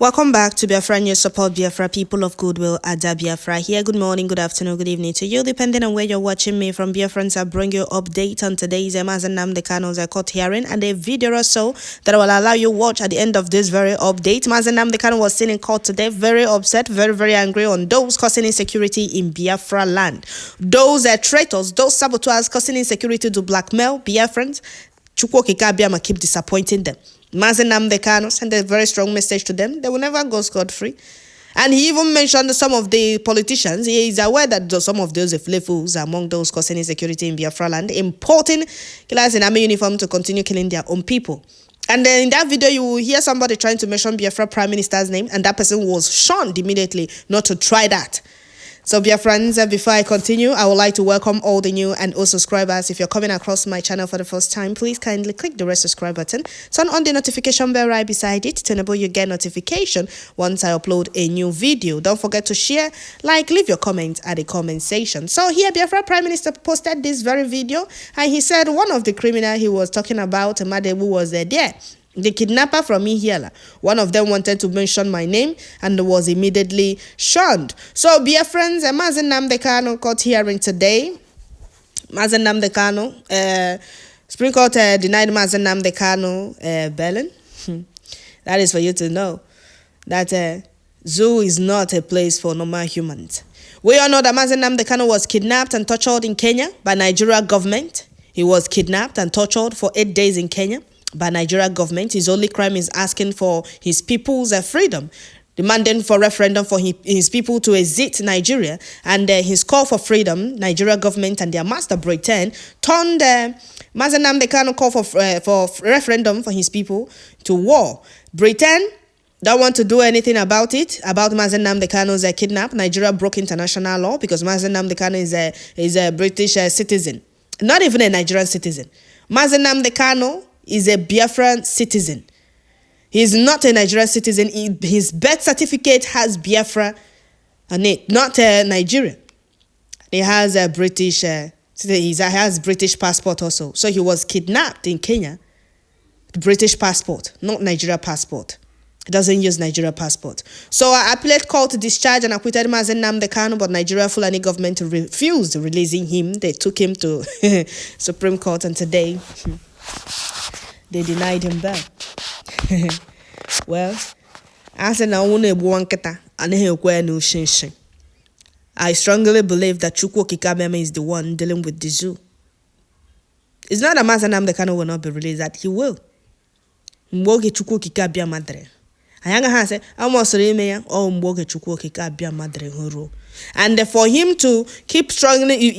Welcome back to Biafra News. Support Biafra, people of goodwill. Ada Biafra here. Good morning, good afternoon, good evening to you, depending on where you're watching me from. Biafrans, I bring you update on today's Nnamdi Kanu's court hearing and a video or so that I will allow you watch at the end of this very update. Nnamdi Kanu was seen in court today, very upset, very angry on those causing insecurity in Biafraland. Those traitors, those saboteurs causing insecurity to blackmail Biafrans. Chukwu Abiyama keep disappointing them. Nnamdi Kanu sent a very strong message to them. They will never go scot-free. And he even mentioned some of the politicians. He is aware that some of those fools are among those causing insecurity in Biafraland, importing killers in army uniform to continue killing their own people. And then in that video, you will hear somebody trying to mention Biafra Prime Minister's name, and that person was shunned immediately not to try that. So, Biafrans, before I continue, I would like to welcome all the new and old subscribers. If you're coming across my channel for the first time, please kindly click the red subscribe button. Turn on the notification bell right beside it to enable you get notification once I upload a new video. Don't forget to share, like, leave your comments at the comment section. So here, Biafra Prime Minister posted this very video, and he said one of the criminal he was talking about, Madebu, was there. The kidnapper from Ihiala. One of them wanted to mention my name and was immediately shunned. So, Biafrans, Nnamdi Kanu court hearing today. Nnamdi Kanu, Supreme Court denied Nnamdi Kanu bail. That is for you to know that zoo is not a place for normal humans. We all know that Nnamdi Kanu was kidnapped and tortured in Kenya by Nigeria government. He was kidnapped and tortured for 8 days in Kenya by Nigeria government. His only crime is asking for his people's freedom, demanding for referendum for his people to exit Nigeria. And his call for freedom, Nigeria government and their master Britain turned Nnamdi Kanu call for referendum for his people to war. Britain don't want to do anything about it, about Nnamdi Kanu's kidnap. Nigeria broke international law because Nnamdi Kanu is a British citizen, not even a Nigerian citizen. Nnamdi Kanu is a Biafran citizen. He is not a Nigerian citizen. His birth certificate has Biafra on it, not Nigeria. He has a British. He has British passport also. So he was kidnapped in Kenya. British passport, not Nigeria passport. He doesn't use Nigeria passport. So appellate court discharged and acquitted Nnamdi Kanu, but Nigeria Fulani government refused releasing him. They took him to Supreme Court, and today they denied him bail. Well, I said, I strongly believe that Chukwu Abiyama is the one dealing with the zoo. It's not that Nnamdi Kanu will not be released, that he will. Mboge Chukwu Abiyama dre. Ayanga has said, I must remain or Mboge Chukwu Abiyama dre huru. And for him to keep strongly,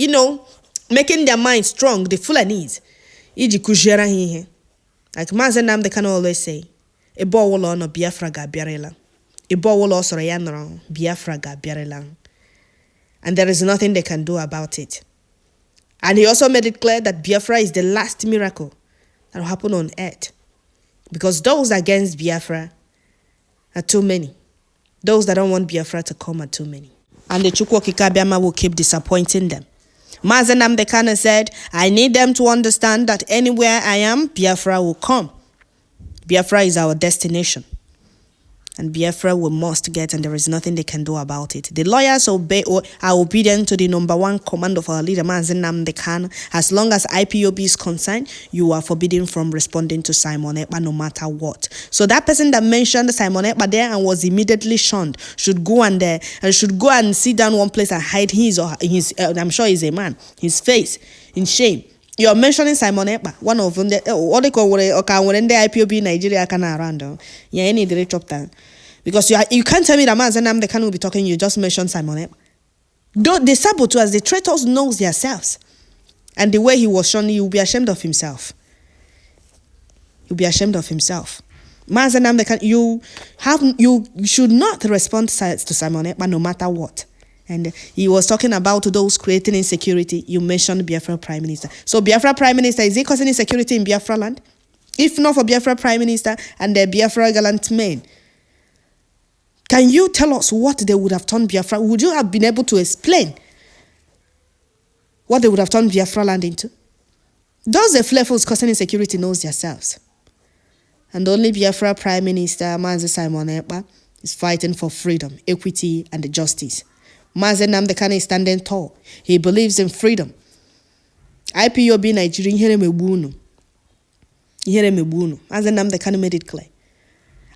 making their mind strong, the Fulanese, iji kujera hihe. Like Nnamdi Kanu always say, Ebo wolo no Biafra ga biarela. Ebo wolo soro ya noro Biafra ga biarela. And there is nothing they can do about it. And he also made it clear that Biafra is the last miracle that will happen on earth. Because those against Biafra are too many. Those that don't want Biafra to come are too many. And the Chukwu Abiyama will keep disappointing them. Nnamdi Kanu said, I need them to understand that anywhere I am, Biafra will come. Biafra is our destination. And Biafra we must get, and there is nothing they can do about it. The lawyers are obedient to the #1 command of our leader, Nnamdi Kanu. As long as IPOB is concerned, you are forbidden from responding to Simon Ekpa no matter what. So that person that mentioned Simon Ekpa there and was immediately shunned should go and sit down one place and hide his, I'm sure he's a man, his face in shame. You're mentioning Simon Ekpa, one of them, what they call the IPOB Nigeria can around. Yeah, any direct chop time. Because you can't tell me that Nnamdi Kanu will be talking, you just mentioned Simon Ekpa. The saboteurs, the traitors knows themselves. And the way he was shown, he will be ashamed of himself. He'll be ashamed of himself. Nnamdi Kanu, you should not respond to Simon Ekpa no matter what. And he was talking about those creating insecurity. You mentioned Biafra Prime Minister. So Biafra Prime Minister, is he causing insecurity in Biafraland? If not for Biafra Prime Minister and the Biafra gallant men, can you tell us what they would have turned Biafra? Would you have been able to explain what they would have turned Biafraland into? Those flavors causing insecurity knows themselves. And only Biafra Prime Minister, Mazi Simon Ekpa, is fighting for freedom, equity, and justice. Mazi Nnamdi Kanu is standing tall. He believes in freedom. IPOB Nigeria, Mazi Nnamdi Kanu made it clear.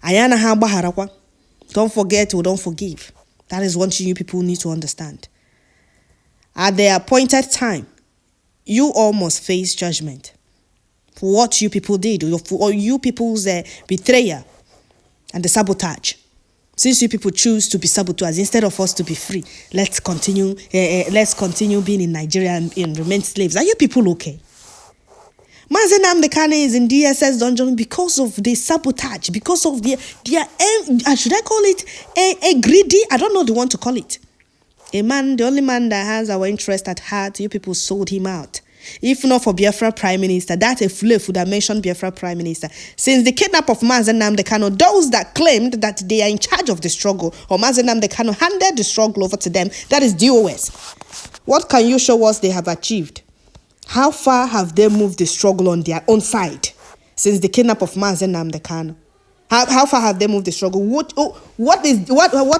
Ayana hamba harakwa. Don't forget or don't forgive. That is one thing you people need to understand. At the appointed time, you all must face judgment for what you people did, or you people's betrayal and the sabotage. Since you people choose to be saboteurs instead of us to be free, let's continue being in Nigeria and remain slaves. Are you people okay? Mazi Nnamdi Kanu is in DSS dungeon because of the sabotage, because of their should I call it a greedy? I don't know the one to call it. A man, the only man that has our interest at heart, you people sold him out. If not for Biafra Prime Minister, that a fluff would have mentioned Biafra Prime Minister. Since the kidnap of Mazi Nnamdi Kanu, those that claimed that they are in charge of the struggle, or Mazi Nnamdi Kanu handed the struggle over to them, that is DOS. What can you show us they have achieved? How far have they moved the struggle on their own side since the kidnap of Mazi Nnamdi Kanu? How far have they moved the struggle? What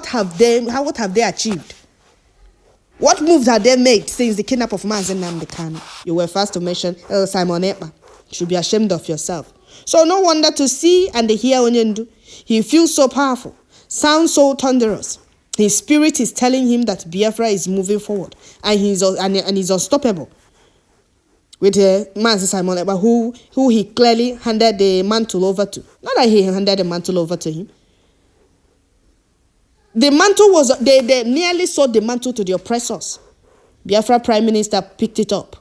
have they achieved? What moves have they made since the kidnap of Mazi Nnamdi Kanu? You were first to mention Simon Ekpa. You should be ashamed of yourself. So no wonder to see and hear Onyendu. He feels so powerful, sounds so thunderous. His spirit is telling him that Biafra is moving forward and he's unstoppable. With Mazi Simon Ekpa, who he clearly handed the mantle over to. Not that he handed the mantle over to him. The mantle was, they nearly sold the mantle to the oppressors. Biafra Prime Minister picked it up.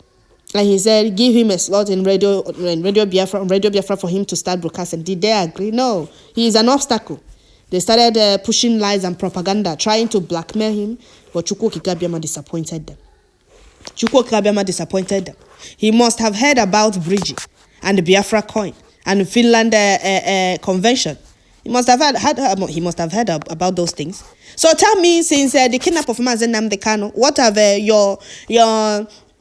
And he said, give him a slot in Radio Biafra for him to start broadcasting. Did they agree? No. He is an obstacle. They started pushing lies and propaganda, trying to blackmail him. But Chukwu Kikabiama disappointed them. He must have heard about Bridgie and the Biafra coin and the Finland convention. He must have heard about those things. So tell me, since the kidnap of Mazi Nnamdi Kanu, what have your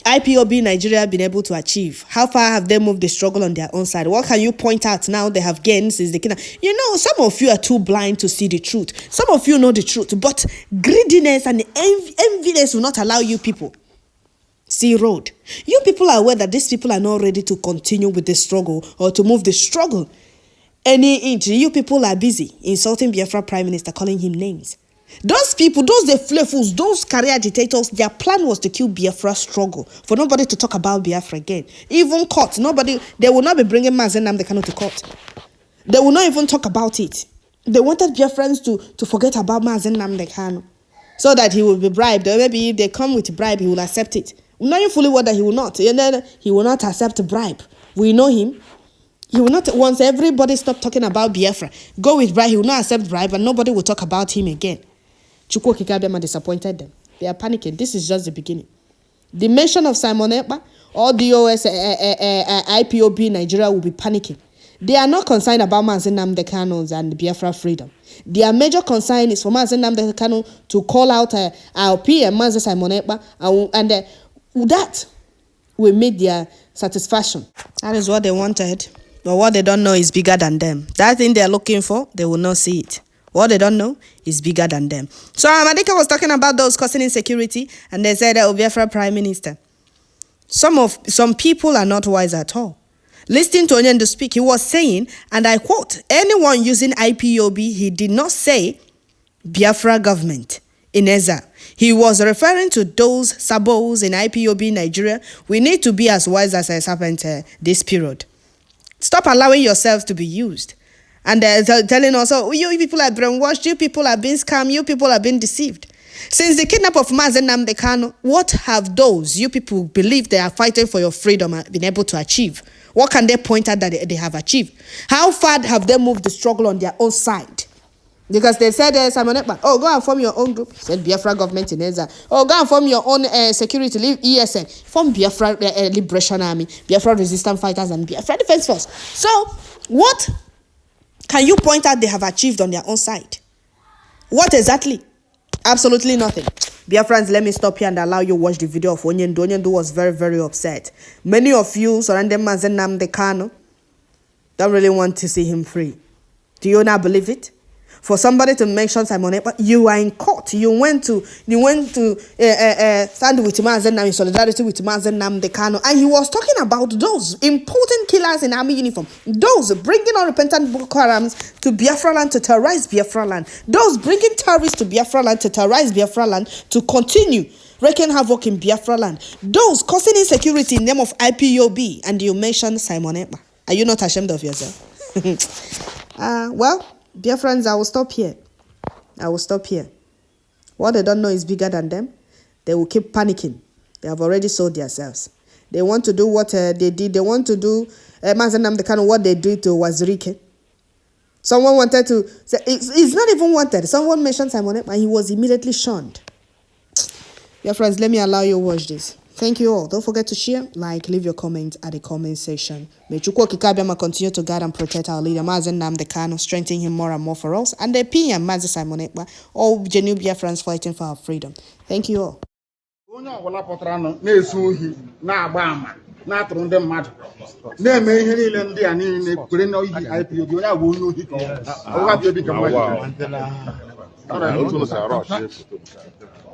IPOB Nigeria been able to achieve? How far have they moved the struggle on their own side? What can you point out now they have gained since the kidnap? You know, some of you are too blind to see the truth. Some of you know the truth, but greediness and enviness will not allow you people see road. You people are aware that these people are not ready to continue with the struggle or to move the struggle any inch. You people are busy insulting Biafra Prime Minister, calling him names. Those people, those the flavors, those career agitators, their plan was to kill Biafra struggle, for nobody to talk about Biafra again. Even court, they will not be bringing Mazi Nnamdi Kanu to court. They will not even talk about it. They wanted Biafrans to forget about Mazi Nnamdi Kanu so that he will be bribed. Or maybe if they come with bribe, he will accept it. Knowing fully well that he will not. And then he will not accept bribe. We know him. He will not, once everybody stop talking about Biafra, go with bribe, he will not accept bribe and nobody will talk about him again. Chukwu Kikabema disappointed them. They are panicking. This is just the beginning. The mention of Simon Ekpa or DOS IPOB Nigeria will be panicking. They are not concerned about Mazi Nnamdi Kanu and Biafra freedom. Their major concern is for Mazi Nnamdi Kanu to call out our PM, Mazi Simon Ekpa, and that will meet their satisfaction. That is what they wanted. But what they don't know is bigger than them. That thing they're looking for, they will not see it. What they don't know is bigger than them. So Madika was talking about those causing insecurity, and they said, Biafra Prime Minister. Some people are not wise at all. Listening to Onyendu speak, he was saying, and I quote, anyone using IPOB, he did not say Biafra government in Eza. He was referring to those sabos in IPOB Nigeria. We need to be as wise as has happened this period. Stop allowing yourselves to be used. And telling us, oh, you people are brainwashed, you people are being scammed, you people are being deceived. Since the kidnap of Mazi Nnamdi Kanu, what have those you people believe they are fighting for your freedom been able to achieve? What can they point out that they have achieved? How far have they moved the struggle on their own side? Because they said, Simon Ekpa, oh, go and form your own group. He said, Biafra government in Eza. Oh, go and form your own security, leave ESN. Form Biafra Liberation Army, Biafra Resistance Fighters, and Biafra Defense Force. So, what can you point out they have achieved on their own side? What exactly? Absolutely nothing. Biafrans, let me stop here and allow you to watch the video of Onyendu. Onyendu was very, very upset. Many of you surrounding Mazi Nnamdi Kanu don't really want to see him free. Do you not believe it? for somebody to mention Simon Ekpa, you are in court. You went to stand with Mazen Nam in solidarity with Mazen Nnamdi Kanu, and he was talking about those important killers in army uniform, those bringing unrepentant Boko Harams to Biafraland to terrorize Biafraland, those bringing terrorists to Biafraland to terrorize Biafraland to continue wreaking havoc in Biafraland, those causing insecurity in the name of IPOB, and you mentioned Simon Ekpa. Are you not ashamed of yourself? Well, dear friends, I will stop here. What they don't know is bigger than them. They will keep panicking. They have already sold themselves. They want to do what they did. They want to do Mazen Nnamdi Kanu what they did to Wazirike. Someone wanted to say, it's not even wanted. Someone mentioned Simon Ekpa and he was immediately shunned. Dear friends, let me allow you to watch this. Thank you all. Don't forget to share, like, leave your comments at the comment section. May Chukwu Okike continue to guide and protect our leader, Mazen Nnamdi Kanu, strengthen him more and more for us, and the PM, Mazen Simon Ekpa, all genuine Biafrans fighting for our freedom. Thank you all.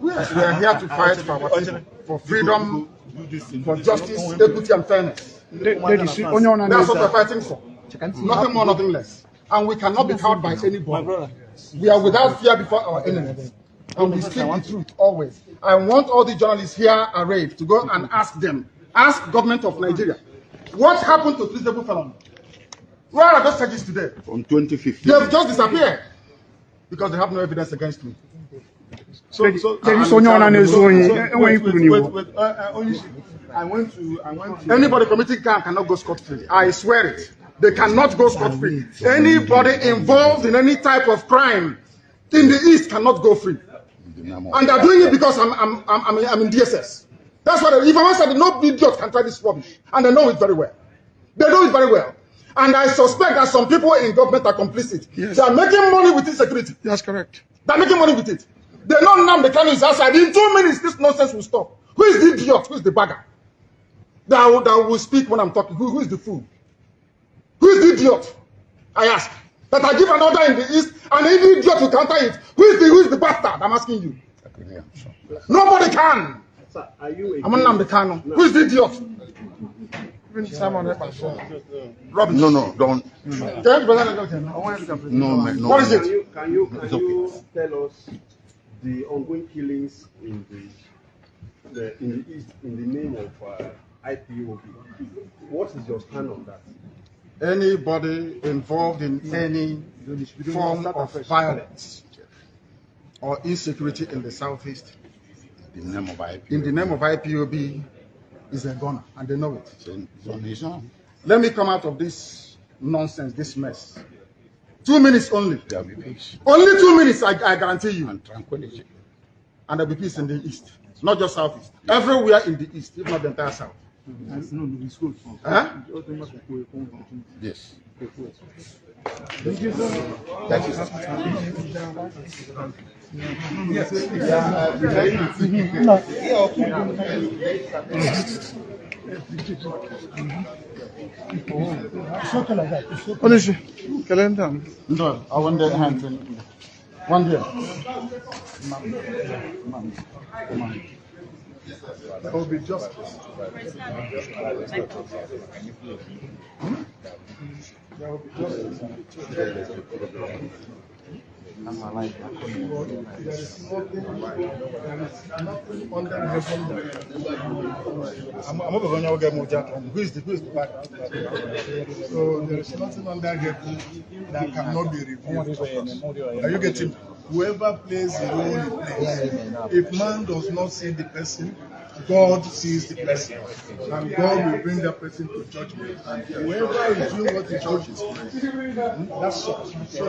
We are here to fight for freedom, for justice, equity, and fairness. That's what we're fighting for. Nothing more, nothing less. And we cannot be cowed by anybody. We are without fear before our enemies. And we speak the truth always. I want all the journalists here arrayed to go and ask them, ask government of Nigeria, what happened to treasonable felons? Where are those charges today? From 2015. They've just disappeared because they have no evidence against me. Anybody committing crime cannot go scot-free. I swear it. They cannot go scot-free. Anybody involved in any type of crime in the East cannot go free. And they're doing it because I'm in DSS. That's what if I said no idiot can try this rubbish. And they know it very well. They know it very well. And I suspect that some people in government are complicit. Yes. They are making money with insecurity. That's correct. They're making money with it. They know Nnamdi Kanu is outside. In 2 minutes, this nonsense will stop. Who is the idiot? Who is the bagger? That will speak when I'm talking. Who is the fool? Who is the idiot? I ask. That I give an order in the East and the idiot will counter it. Who is the bastard? I'm asking you. Nobody can. Sir, are you I'm Nnamdi Kanu. Who is the idiot? Robin. No, don't. No, man. No, what is it? Can you tell us the ongoing killings in the East in the name of IPOB? What is your stand on that? Anybody involved in any form of violence or insecurity in the Southeast In the name of IPOB is a gunner, and they know it. So, Let me come out of this nonsense, this mess. 2 minutes only. there will be peace Only 2 minutes, I guarantee you. and tranquility. And there will be peace in the East. Not just Southeast. Everywhere in the East, if not the entire South. Huh? Yes. That is No, I want the hands in. One here. There will be justice. There will be justice. There is nothing under heaven. I'm going to get more jack. Who is the back? So there is nothing under heaven that cannot be revealed. Are you getting? Whoever plays the role he plays. If man does not see the person, God sees the person, and God will bring that person to judgment. And whoever is doing what the judge is doing, that's so. So